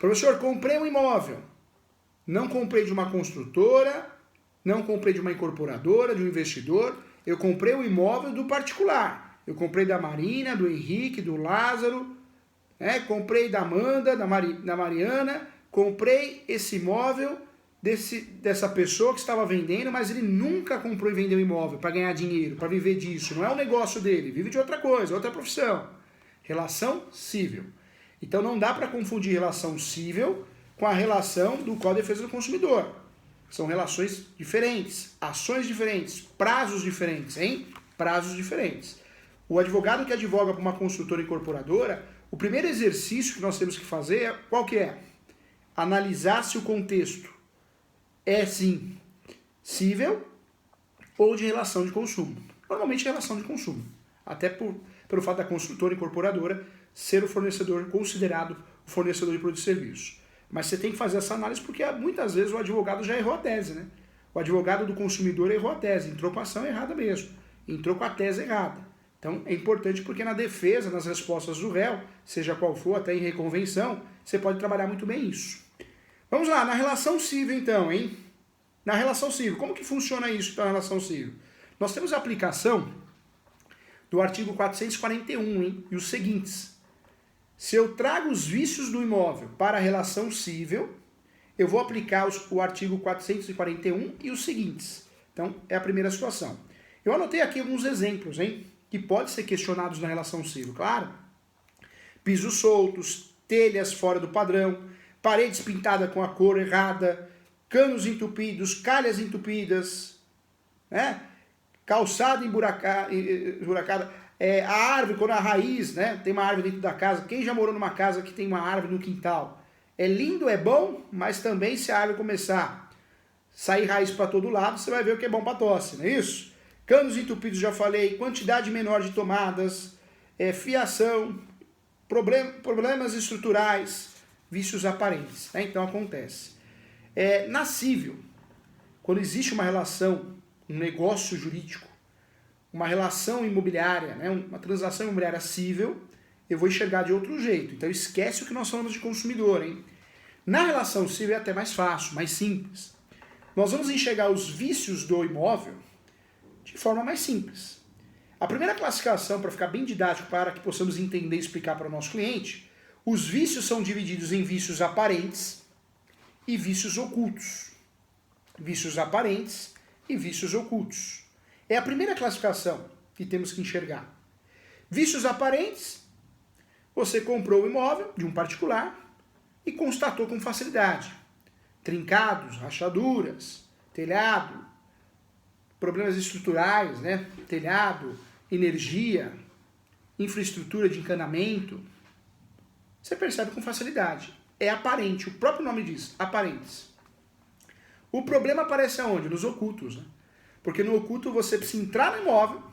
Professor, comprei um imóvel. Não comprei de uma construtora, não comprei de uma incorporadora, de um investidor. Eu comprei o imóvel do particular. Eu comprei da Marina, do Henrique, do Lázaro, né? Comprei da Amanda, da Mariana. Comprei esse imóvel dessa pessoa que estava vendendo, mas ele nunca comprou e vendeu imóvel para ganhar dinheiro, para viver disso. Não é o negócio dele, vive de outra coisa, outra profissão. Relação civil. Então não dá para confundir relação civil com a relação do Código de Defesa do Consumidor. São relações diferentes, ações diferentes, prazos diferentes, hein? Prazos diferentes. O advogado que advoga para uma construtora incorporadora, o primeiro exercício que nós temos que fazer é qual que é? Analisar se o contexto é sim cível ou de relação de consumo. Normalmente relação de consumo. Até pelo fato da construtora incorporadora ser o fornecedor considerado o fornecedor de produtos e serviços. Mas você tem que fazer essa análise porque muitas vezes o advogado já errou a tese, né? O advogado do consumidor errou a tese, entrou com a ação errada mesmo, entrou com a tese errada. Então é importante porque na defesa, nas respostas do réu, seja qual for, até em reconvenção, você pode trabalhar muito bem isso. Vamos lá, na relação civil então, hein? Na relação civil, como que funciona isso na relação civil? Nós temos a aplicação do artigo 441, hein? E os seguintes. Se eu trago os vícios do imóvel para a relação civil, eu vou aplicar o artigo 441 e os seguintes. Então, é a primeira situação. Eu anotei aqui alguns exemplos, hein? Que podem ser questionados na relação civil, claro. Pisos soltos, telhas fora do padrão, paredes pintadas com a cor errada, canos entupidos, calhas entupidas, né? Calçada emburacada, a árvore, quando a raiz, né? Tem uma árvore dentro da casa. Quem já morou numa casa que tem uma árvore no quintal? É lindo, é bom, mas também se a árvore começar a sair raiz para todo lado, você vai ver o que é bom para tosse, não é isso? Canos entupidos, já falei, quantidade menor de tomadas, fiação, problemas estruturais, vícios aparentes, né? Então acontece. Na civil, quando existe uma relação, um negócio jurídico, uma relação imobiliária, né? Uma transação imobiliária civil, eu vou enxergar de outro jeito. Então esquece o que nós falamos de consumidor, hein? Na relação civil é até mais fácil, mais simples. Nós vamos enxergar os vícios do imóvel de forma mais simples. A primeira classificação, para ficar bem didático, para que possamos entender e explicar para o nosso cliente, os vícios são divididos em vícios aparentes e vícios ocultos. Vícios aparentes e vícios ocultos. É a primeira classificação que temos que enxergar. Vícios aparentes, você comprou o imóvel de um particular e constatou com facilidade. Trincados, rachaduras, telhado, problemas estruturais, né? Telhado, energia, infraestrutura de encanamento. Você percebe com facilidade. É aparente, o próprio nome diz, aparentes. O problema aparece aonde? Nos ocultos, né? Porque no oculto você precisa entrar no imóvel,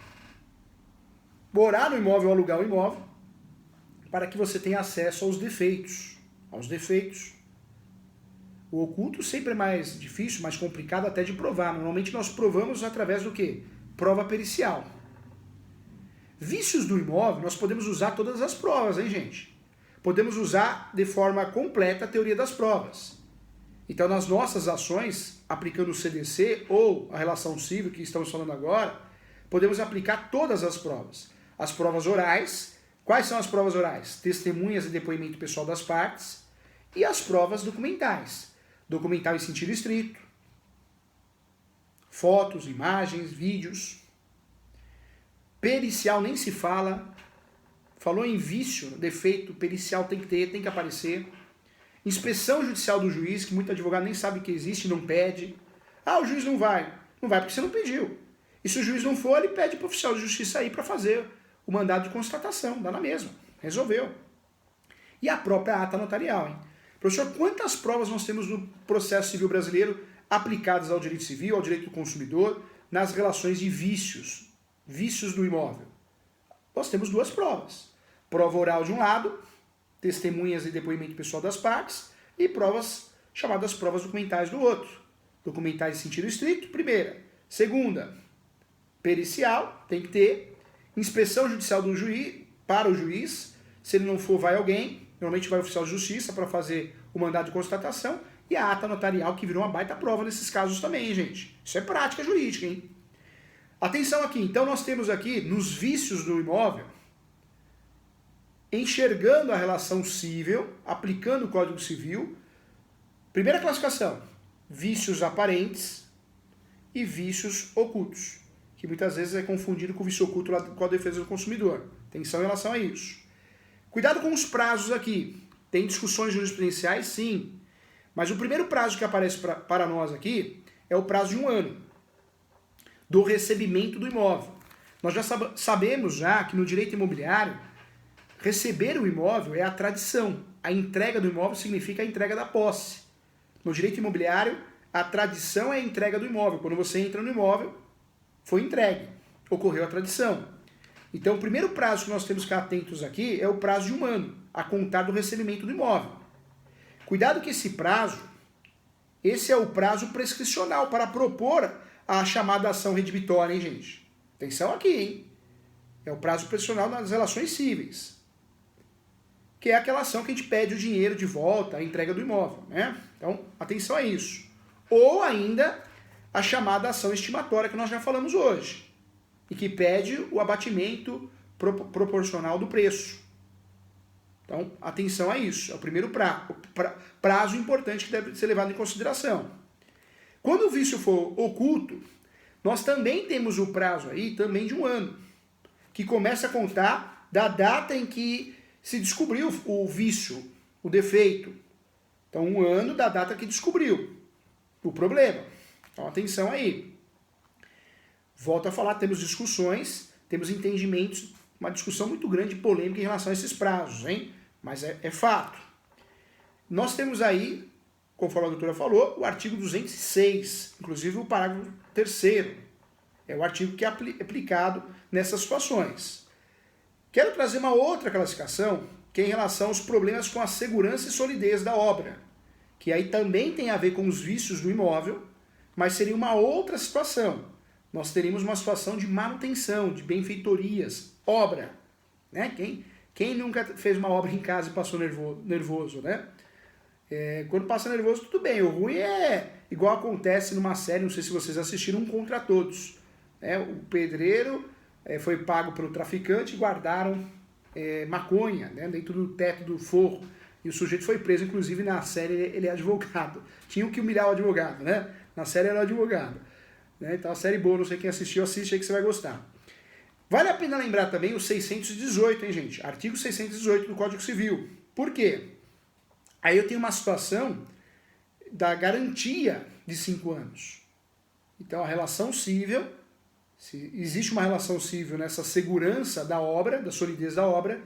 morar no imóvel ou alugar o imóvel, para que você tenha acesso aos defeitos. O oculto sempre é mais difícil, mais complicado até de provar. Normalmente nós provamos através do quê? Prova pericial. Vícios do imóvel, nós podemos usar todas as provas, hein, gente? Podemos usar de forma completa a teoria das provas. Então, nas nossas ações, aplicando o CDC ou a relação civil que estamos falando agora, podemos aplicar todas as provas. As provas orais. Quais são as provas orais? Testemunhas e depoimento pessoal das partes. E as provas documentais. Documental em sentido estrito. Fotos, imagens, vídeos. Pericial nem se fala. Falou em vício, defeito, pericial tem que ter, tem que aparecer. Inspeção judicial do juiz, que muito advogado nem sabe que existe, não pede. Ah, o juiz não vai. Não vai porque você não pediu. E se o juiz não for, ele pede para o oficial de justiça aí para fazer o mandado de constatação. Dá na mesma. Resolveu. E a própria ata notarial, hein? Professor, quantas provas nós temos no processo civil brasileiro aplicadas ao direito civil, ao direito do consumidor, nas relações de vícios do imóvel? Nós temos duas provas. Prova oral de um lado, testemunhas e depoimento pessoal das partes, e provas chamadas provas documentais do outro. Documentais em sentido estrito, primeira. Segunda, pericial, tem que ter. Inspeção judicial do juiz, para o juiz, se ele não for, vai alguém. Normalmente vai o oficial de justiça para fazer o mandado de constatação e a ata notarial, que virou uma baita prova nesses casos também, hein, gente? Isso é prática jurídica, hein? Atenção aqui, então nós temos aqui, nos vícios do imóvel, enxergando a relação cível, aplicando o Código Civil. Primeira classificação, vícios aparentes e vícios ocultos, que muitas vezes é confundido com o vício oculto lá com a defesa do consumidor. Atenção em relação a isso. Cuidado com os prazos aqui. Tem discussões jurisprudenciais, sim. Mas o primeiro prazo que aparece para nós aqui é o prazo de 1 ano do recebimento do imóvel. Nós já sabemos já que no direito imobiliário, receber o imóvel é a tradição. A entrega do imóvel significa a entrega da posse. No direito imobiliário, a tradição é a entrega do imóvel. Quando você entra no imóvel, foi entregue. Ocorreu a tradição. Então, o primeiro prazo que nós temos que ficar atentos aqui é o prazo de 1 ano, a contar do recebimento do imóvel. Cuidado que esse prazo, esse é o prazo prescricional para propor a chamada ação redibitória, hein, gente? Atenção aqui, hein? É o prazo prescricional nas relações cíveis, que é aquela ação que a gente pede o dinheiro de volta, a entrega do imóvel, né? Então, atenção a isso. Ou ainda a chamada ação estimatória que nós já falamos hoje, e que pede o abatimento proporcional do preço. Então, atenção a isso. É o primeiro prazo importante que deve ser levado em consideração. Quando o vício for oculto, nós também temos o prazo aí também de 1 ano, que começa a contar da data em que se descobriu o vício, o defeito. Então, 1 ano da data que descobriu o problema. Então, atenção aí. Volto a falar, temos discussões, temos entendimentos, uma discussão muito grande, polêmica em relação a esses prazos, hein? Mas é fato. Nós temos aí, conforme a doutora falou, o artigo 206, inclusive o parágrafo 3º. É o artigo que é aplicado nessas situações. Quero trazer uma outra classificação, que é em relação aos problemas com a segurança e solidez da obra, que aí também tem a ver com os vícios do imóvel, mas seria uma outra situação. Nós teríamos uma situação de manutenção, de benfeitorias, obra. Né? Quem nunca fez uma obra em casa e passou nervoso, né? Quando passa nervoso, tudo bem. O ruim é igual acontece numa série, não sei se vocês assistiram, Um Contra Todos. Né? O pedreiro foi pago pelo traficante e guardaram maconha, né, dentro do teto do forro. E o sujeito foi preso, inclusive na série ele é advogado. Tinham que humilhar o advogado, né? Na série era o advogado. Né? Então a série boa, não sei quem assistiu, assiste aí que você vai gostar. Vale a pena lembrar também o 618, hein, gente? Artigo 618 do Código Civil. Por quê? Aí eu tenho uma situação da garantia de 5 anos. Então a relação cível, se existe uma relação cível nessa segurança da obra, da solidez da obra,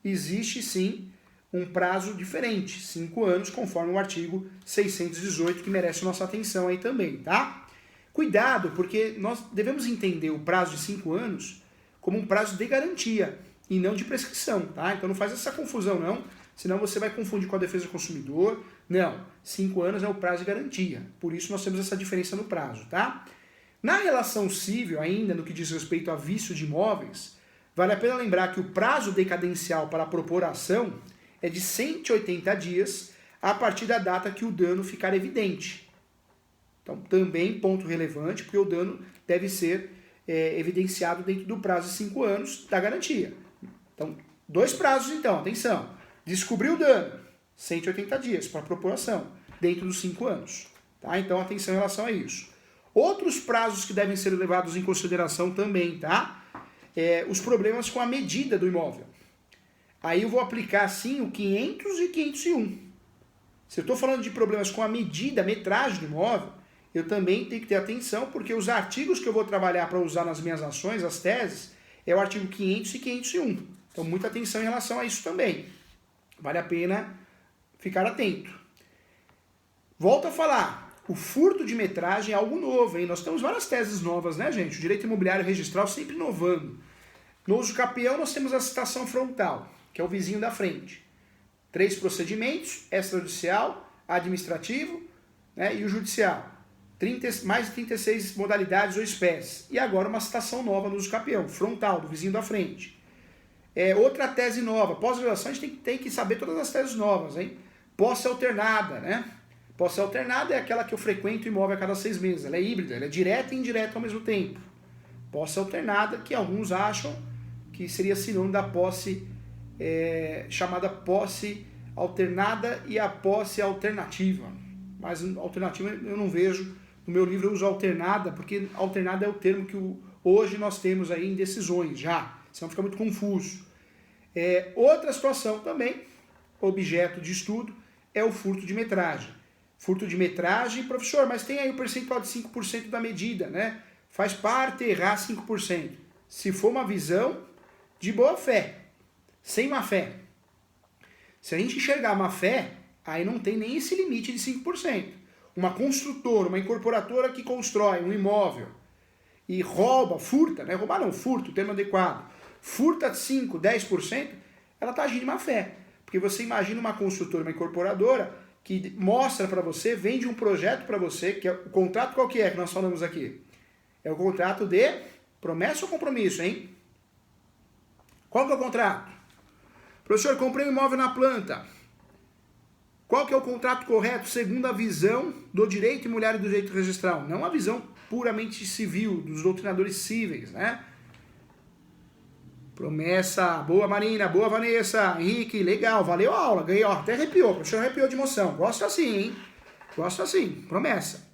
existe sim um prazo diferente, 5 anos, conforme o artigo 618, que merece nossa atenção aí também, tá? Cuidado, porque nós devemos entender o prazo de 5 anos como um prazo de garantia e não de prescrição, tá? Então não faz essa confusão não, senão você vai confundir com a defesa do consumidor. Não, 5 anos é o prazo de garantia, por isso nós temos essa diferença no prazo, tá? Na relação cível ainda, no que diz respeito a vício de imóveis, vale a pena lembrar que o prazo decadencial para propor a ação é de 180 dias a partir da data que o dano ficar evidente. Então, também ponto relevante, porque o dano deve ser evidenciado dentro do prazo de 5 anos da garantia. Então, 2 prazos então, atenção. Descobriu o dano, 180 dias para propor ação, dentro dos 5 anos. Tá? Então, atenção em relação a isso. Outros prazos que devem ser levados em consideração também, tá? Os problemas com a medida do imóvel. Aí eu vou aplicar, sim, o 500 e 501. Se eu estou falando de problemas com a medida, a metragem do imóvel, eu também tenho que ter atenção, porque os artigos que eu vou trabalhar para usar nas minhas ações, as teses, é o artigo 500 e 501. Então, muita atenção em relação a isso também. Vale a pena ficar atento. Volto a falar, o furto de metragem é algo novo, hein? Nós temos várias teses novas, né, gente? O direito imobiliário registral sempre inovando. No uso capião, nós temos a citação frontal, que é o vizinho da frente. 3 procedimentos, extrajudicial, administrativo, né, e o judicial. Mais de 36 modalidades ou espécies. E agora uma citação nova no uso capião, frontal, do vizinho da frente. Outra tese nova. Pós-graduação a gente tem que saber todas as teses novas, hein? Posse alternada, né? Posse alternada é aquela que eu frequento imóvel a cada 6 meses. Ela é híbrida, ela é direta e indireta ao mesmo tempo. Posse alternada, que alguns acham que seria sinônimo da posse chamada posse alternada e a posse alternativa. Mas alternativa eu não vejo. No meu livro eu uso alternada, porque alternada é o termo que hoje nós temos aí em decisões já. Senão fica muito confuso. Outra situação também, objeto de estudo, é o furto de metragem. Furto de metragem, professor, mas tem aí o percentual de 5% da medida, né? Faz parte errar 5%. Se for uma visão de boa fé, sem má fé. Se a gente enxergar má fé, aí não tem nem esse limite de 5%. Uma construtora, uma incorporadora que constrói um imóvel e rouba, furta, né? Roubar não, furta, o termo adequado. Furta 5%, 10%, ela está agindo de má fé. Porque você imagina uma construtora, uma incorporadora que mostra para você, vende um projeto para você, que é o contrato qual que nós falamos aqui? É o contrato de promessa ou compromisso, hein? Qual que é o contrato? Professor, comprei um imóvel na planta. Qual que é o contrato correto segundo a visão do direito imobiliário e do direito registral? Não a visão puramente civil, dos doutrinadores cíveis, né? Promessa, boa Marina, boa Vanessa, Henrique, legal, valeu a aula, ganhei, ó, até arrepiou, o professor arrepiou de emoção. Gosto assim, hein? Gosto assim, promessa.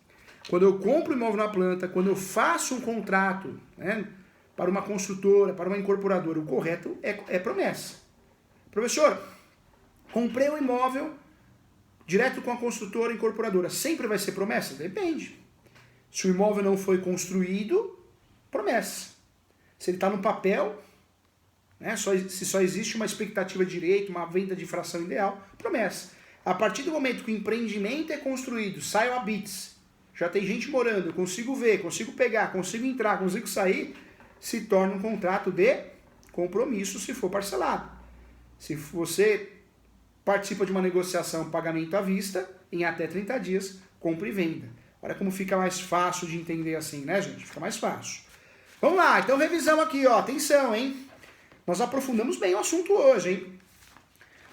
Quando eu compro imóvel na planta, quando eu faço um contrato, né, para uma construtora, para uma incorporadora, o correto é promessa. Professor, comprei um imóvel direto com a construtora, incorporadora, sempre vai ser promessa? Depende. Se o imóvel não foi construído, promessa. Se ele está no papel, né, se só existe uma expectativa de direito, uma venda de fração ideal, promessa. A partir do momento que o empreendimento é construído, sai o habite, já tem gente morando, eu consigo ver, consigo pegar, consigo entrar, consigo sair, se torna um contrato de compromisso se for parcelado. Se você participa de uma negociação pagamento à vista, em até 30 dias, compra e venda. Olha como fica mais fácil de entender assim, né, gente? Fica mais fácil. Vamos lá, então revisão aqui, ó. Atenção, hein? Nós aprofundamos bem o assunto hoje, hein?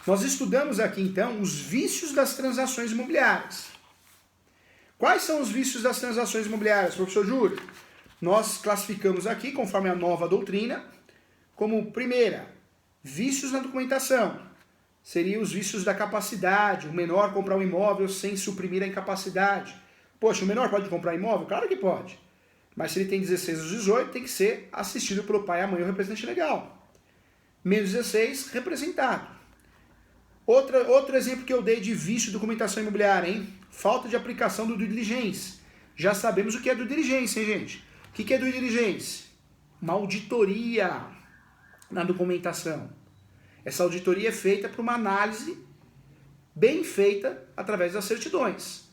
Nós estudamos aqui, então, os vícios das transações imobiliárias. Quais são os vícios das transações imobiliárias, professor Júlio? Nós classificamos aqui, conforme a nova doutrina, como, primeira, vícios na documentação. Seriam os vícios da capacidade, o menor comprar um imóvel sem suprimir a incapacidade. Poxa, o menor pode comprar imóvel? Claro que pode. Mas se ele tem 16 ou 18, tem que ser assistido pelo pai, a mãe ou representante legal. Menos 16, representado. Outro exemplo que eu dei de vício de documentação imobiliária, hein? Falta de aplicação do due diligence. Já sabemos o que é due diligence, hein, gente? O que é due diligence? Uma auditoria na documentação. Essa auditoria é feita por uma análise bem feita através das certidões.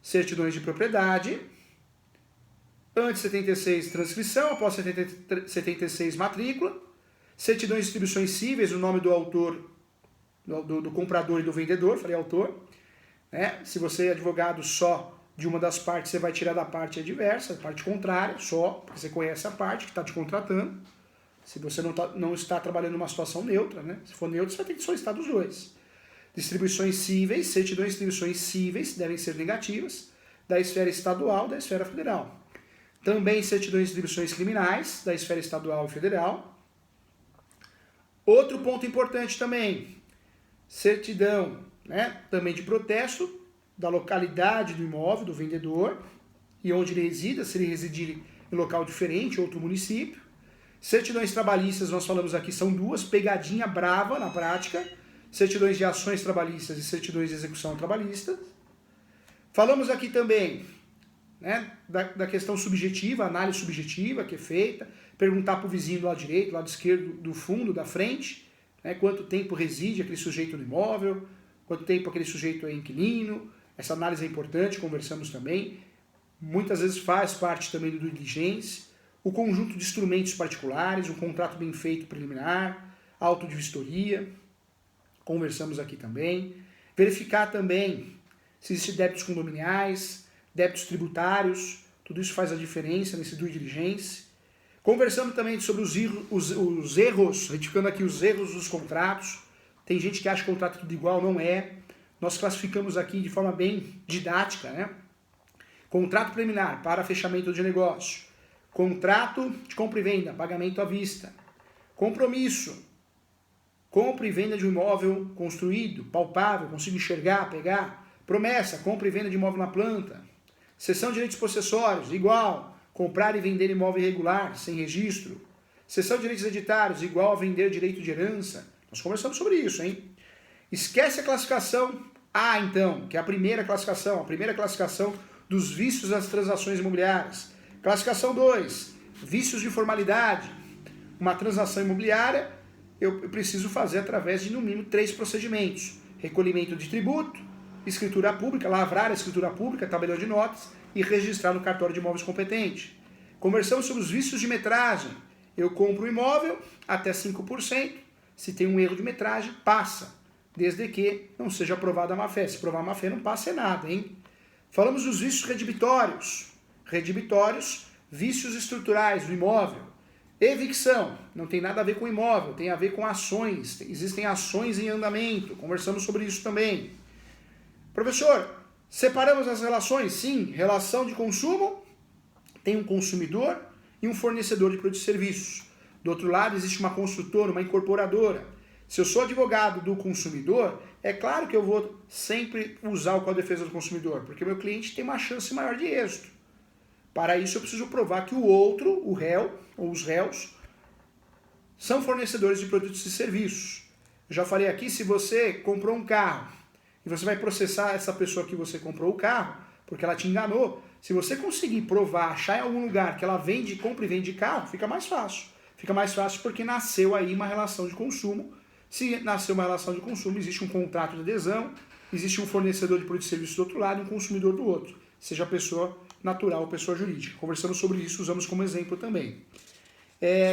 Certidões de propriedade, antes 76 transcrição, após 76 matrícula, certidões de distribuições cíveis, o nome do autor, do comprador e do vendedor, falei autor. Né? Se você é advogado só de uma das partes, você vai tirar da parte adversa, da parte contrária, só, porque você conhece a parte que está te contratando. Se você não está trabalhando numa situação neutra, né? Se for neutro, você vai ter que solicitar dos dois. Distribuições cíveis, certidões de distribuições cíveis devem ser negativas, da esfera estadual, da esfera federal. Também certidões de distribuições criminais, da esfera estadual e federal. Outro ponto importante também, certidão, né, também de protesto da localidade do imóvel, do vendedor, e onde ele resida, se ele residir em local diferente, outro município. Certidões trabalhistas, nós falamos aqui, são duas, pegadinha brava na prática, certidões de ações trabalhistas e certidões de execução trabalhista. Falamos aqui também, né, da questão subjetiva, análise subjetiva que é feita, perguntar para o vizinho do lado direito, do lado esquerdo, do fundo, da frente, né, quanto tempo reside aquele sujeito no imóvel, quanto tempo aquele sujeito é inquilino. Essa análise é importante, conversamos também. Muitas vezes faz parte também do due diligence. O conjunto de instrumentos particulares, um contrato bem feito preliminar, auto de vistoria, conversamos aqui também. Verificar também se existem débitos condominiais, débitos tributários, tudo isso faz a diferença nesse due diligence. Conversamos também sobre os erros, retificando aqui os erros dos contratos. Tem gente que acha que o contrato é tudo igual, não é. Nós classificamos aqui de forma bem didática, né? Contrato preliminar para fechamento de negócio. Contrato de compra e venda, pagamento à vista. Compromisso, compra e venda de um imóvel construído, palpável, consigo enxergar, pegar. Promessa, compra e venda de imóvel na planta. Cessão de direitos possessórios, igual. Comprar e vender imóvel irregular, sem registro. Cessão de direitos hereditários, igual a vender direito de herança. Nós conversamos sobre isso, hein? Esquece a classificação A, então, que é a primeira classificação dos vícios das transações imobiliárias. Classificação 2, vícios de formalidade. Uma transação imobiliária eu preciso fazer através de, no mínimo, 3 procedimentos. Recolhimento de tributo, escritura pública, lavrar a escritura pública, tabelião de notas e registrar no cartório de imóveis competente. Conversamos sobre os vícios de metragem. Eu compro um imóvel até 5%, se tem um erro de metragem, passa, desde que não seja aprovada a má-fé. Se provar má-fé, não passa é nada, hein? Falamos dos vícios redibitórios. Redibitórios, vícios estruturais do imóvel. Evicção, não tem nada a ver com imóvel, tem a ver com ações. Existem ações em andamento, conversamos sobre isso também. Professor, separamos as relações? Sim, relação de consumo, tem um consumidor e um fornecedor de produtos e serviços. Do outro lado, existe uma construtora, uma incorporadora. Se eu sou advogado do consumidor, é claro que eu vou sempre usar o Código de Defesa do Consumidor, porque meu cliente tem uma chance maior de êxito. Para isso, eu preciso provar que o outro, o réu, ou os réus, são fornecedores de produtos e serviços. Eu já falei aqui, se você comprou um carro e você vai processar essa pessoa que você comprou o carro, porque ela te enganou, se você conseguir provar, achar em algum lugar que ela vende, compra e vende carro, fica mais fácil. Fica mais fácil porque nasceu aí uma relação de consumo. Se nasceu uma relação de consumo, existe um contrato de adesão, existe um fornecedor de produtos e serviços do outro lado e um consumidor do outro, seja pessoa natural ou pessoa jurídica. Conversamos sobre isso, usamos como exemplo também.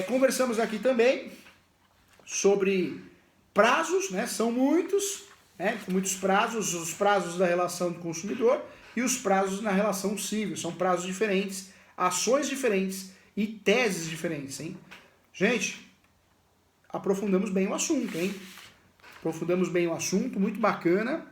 Conversamos aqui também sobre prazos, né? São muitos, né? Muitos prazos, os prazos da relação do consumidor e os prazos na relação civil. São prazos diferentes, ações diferentes e teses diferentes, hein? Gente, aprofundamos bem o assunto, hein? Aprofundamos bem o assunto, muito bacana.